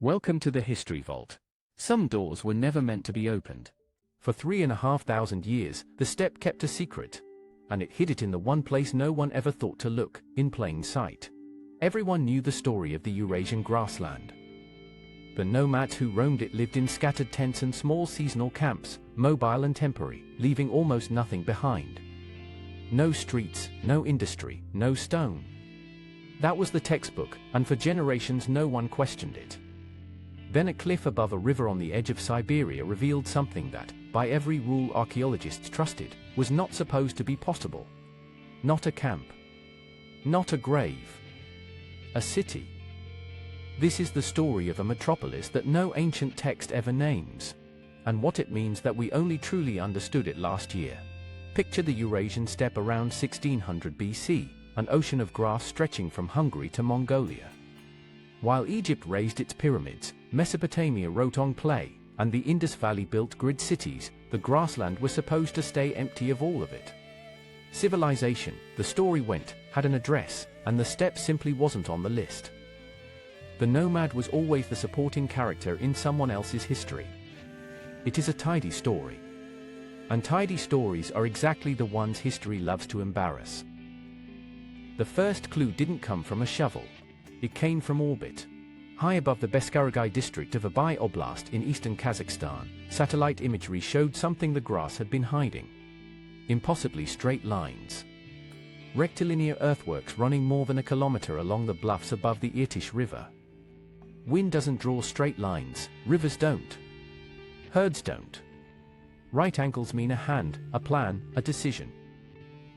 Welcome to the History Vault. Some doors were never meant to be opened. For 3,500 years, the steppe kept a secret, and it hid it in the one place no one ever thought to look, in plain sight. Everyone knew the story of the Eurasian grassland. The nomads who roamed it lived in scattered tents and small seasonal camps, mobile and temporary, leaving almost nothing behind. No streets, no industry, no stone. That was the textbook, and for generations no one questioned it. Then a cliff above a river on the edge of Siberia revealed something that, by every rule archaeologists trusted, was not supposed to be possible. Not a camp. Not a grave. A city. This is the story of a metropolis that no ancient text ever names, and what it means that we only truly understood it last year. Picture the Eurasian steppe around 1600 BC, an ocean of grass stretching from Hungary to Mongolia. While Egypt raised its pyramids, Mesopotamia wrote on clay, and the Indus Valley built grid cities, the grassland was supposed to stay empty of all of it. Civilization, the story went, had an address, and the steppe simply wasn't on the list. The nomad was always the supporting character in someone else's history. It is a tidy story. And tidy stories are exactly the ones history loves to embarrass. The first clue didn't come from a shovel. It came from orbit. High above the Beskaragay district of Abai Oblast in eastern Kazakhstan, satellite imagery showed something the grass had been hiding. Impossibly straight lines. Rectilinear earthworks running more than a kilometer along the bluffs above the Irtysh River. Wind doesn't draw straight lines, rivers don't. Herds don't. Right angles mean a hand, a plan, a decision.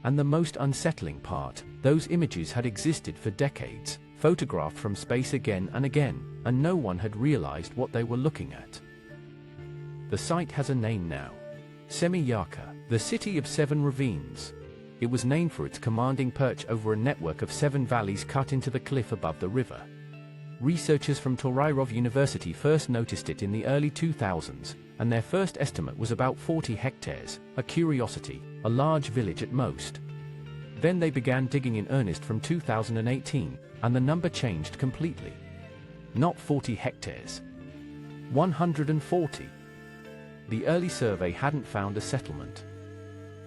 And the most unsettling part, those images had existed for decades, photographed from space again and again, and no one had realized what they were looking at. The site has a name now. Semiyarka, the City of Seven Ravines. It was named for its commanding perch over a network of 7 valleys cut into the cliff above the river. Researchers from Toraighyrov University first noticed it in the early 2000s, and their first estimate was about 40 hectares, a curiosity, a large village at most. Then they began digging in earnest from 2018, and the number changed completely. Not 40 hectares. 140. The early survey hadn't found a settlement.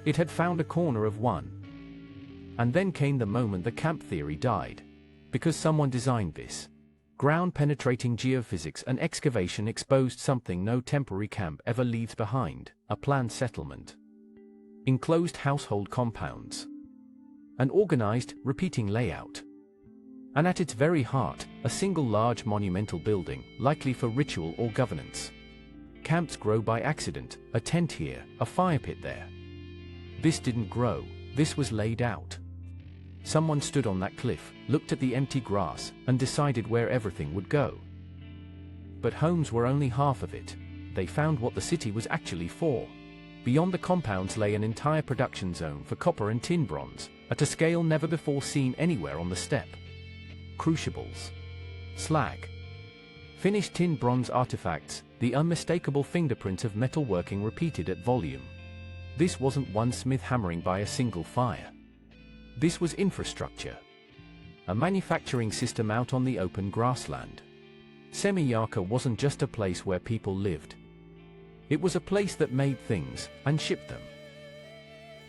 It had found a corner of one. And then came the moment the camp theory died. Because someone designed this. Ground-penetrating geophysics and excavation exposed something no temporary camp ever leaves behind, a planned settlement. Enclosed household compounds. An organized, repeating layout. And at its very heart, a single large monumental building, likely for ritual or governance. Camps grow by accident, a tent here, a fire pit there. This didn't grow, this was laid out. Someone stood on that cliff, looked at the empty grass, and decided where everything would go. But homes were only half of it. They found what the city was actually for. Beyond the compounds lay an entire production zone for copper and tin bronze, at a scale never before seen anywhere on the steppe. Crucibles. Slag. Finished tin bronze artifacts, the unmistakable fingerprints of metalworking repeated at volume. This wasn't one smith hammering by a single fire. This was infrastructure. A manufacturing system out on the open grassland. Semiyarka wasn't just a place where people lived. It was a place that made things, and shipped them.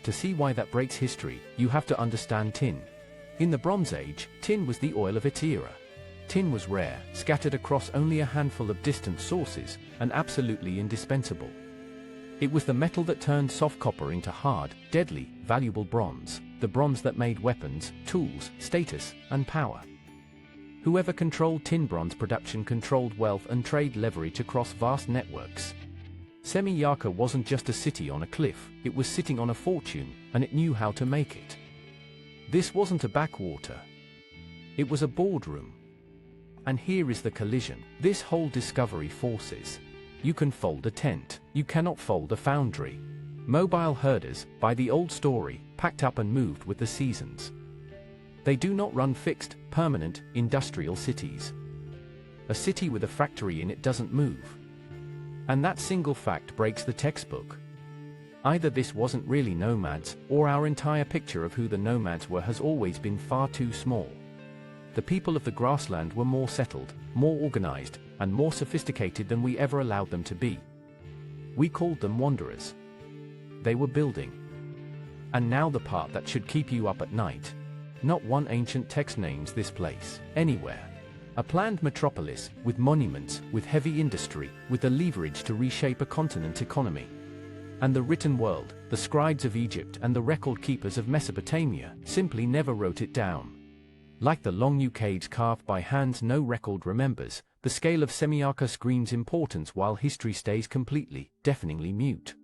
To see why that breaks history, you have to understand tin. In the Bronze Age, tin was the oil of its era. Tin was rare, scattered across only a handful of distant sources, and absolutely indispensable. It was the metal that turned soft copper into hard, deadly, valuable bronze, the bronze that made weapons, tools, status, and power. Whoever controlled tin bronze production controlled wealth and trade leverage across vast networks. Semiyarka wasn't just a city on a cliff, it was sitting on a fortune, and it knew how to make it. This wasn't a backwater. It was a boardroom. And here is the collision. This whole discovery forces. You can fold a tent, you cannot fold a foundry. Mobile herders, by the old story, packed up and moved with the seasons. They do not run fixed, permanent, industrial cities. A city with a factory in it doesn't move. And that single fact breaks the textbook. Either this wasn't really nomads, or our entire picture of who the nomads were has always been far too small. The people of the grassland were more settled, more organized, and more sophisticated than we ever allowed them to be. We called them wanderers. They were building. And now the part that should keep you up at night. Not one ancient text names this place anywhere. A planned metropolis, with monuments, with heavy industry, with the leverage to reshape a continent economy. And the written world, the scribes of Egypt and the record keepers of Mesopotamia, simply never wrote it down. Like the long new caves carved by hands no record remembers, the scale of Semiyarka screams importance while history stays completely, deafeningly mute.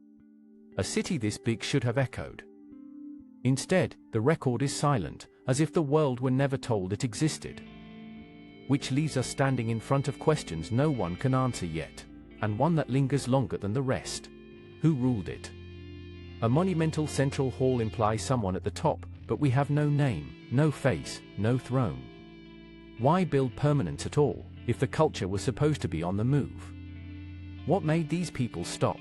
A city this big should have echoed. Instead, the record is silent, as if the world were never told it existed. Which leaves us standing in front of questions no one can answer yet, and one that lingers longer than the rest. Who ruled it? A monumental central hall implies someone at the top, but we have no name, no face, no throne. Why build permanence at all, if the culture was supposed to be on the move? What made these people stop?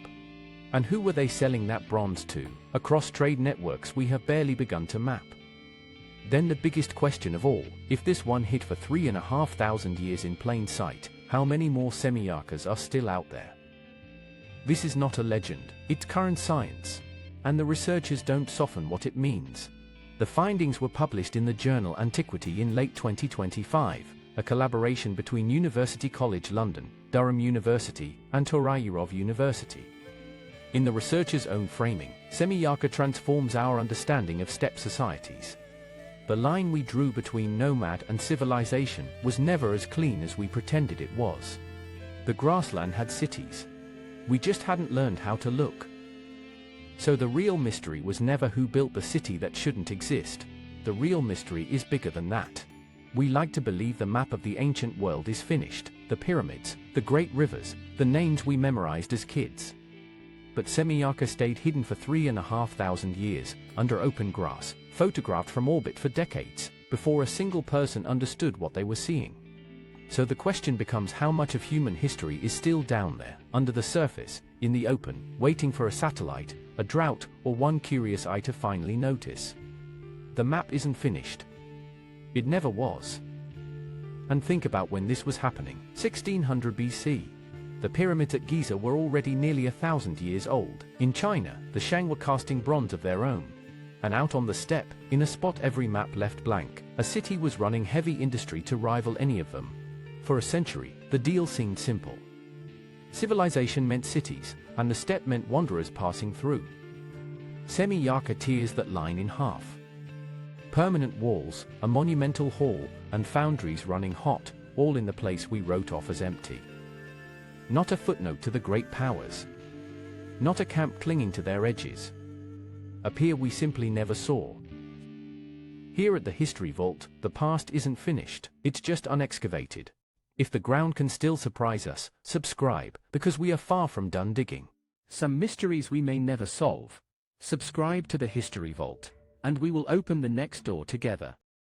And who were they selling that bronze to, across trade networks we have barely begun to map? Then the biggest question of all, if this one hid for 3,500 years in plain sight, how many more Semiyarkas are still out there? This is not a legend, it's current science. And the researchers don't soften what it means. The findings were published in the journal Antiquity in late 2025, a collaboration between University College London, Durham University, and Toraighyrov University. In the researchers' own framing, Semiyarka transforms our understanding of steppe societies. The line we drew between nomad and civilization was never as clean as we pretended it was. The grassland had cities. We just hadn't learned how to look. So the real mystery was never who built the city that shouldn't exist. The real mystery is bigger than that. We like to believe the map of the ancient world is finished, the pyramids, the great rivers, the names we memorized as kids. But Semiyarka stayed hidden for 3,500 years, under open grass, photographed from orbit for decades, before a single person understood what they were seeing. So the question becomes how much of human history is still down there, under the surface, in the open, waiting for a satellite, a drought, or one curious eye to finally notice. The map isn't finished. It never was. And think about when this was happening, 1600 BC. The pyramids at Giza were already nearly 1,000 years old. In China, the Shang were casting bronze of their own. And out on the steppe, in a spot every map left blank, a city was running heavy industry to rival any of them. For a century, the deal seemed simple. Civilization meant cities, and the steppe meant wanderers passing through. Semiyarka tears that line in half. Permanent walls, a monumental hall, and foundries running hot, all in the place we wrote off as empty. Not a footnote to the great powers. Not a camp clinging to their edges. A pier we simply never saw. Here at the History Vault, the past isn't finished, it's just unexcavated. If the ground can still surprise us, subscribe, because we are far from done digging. Some mysteries we may never solve. Subscribe to the History Vault, and we will open the next door together.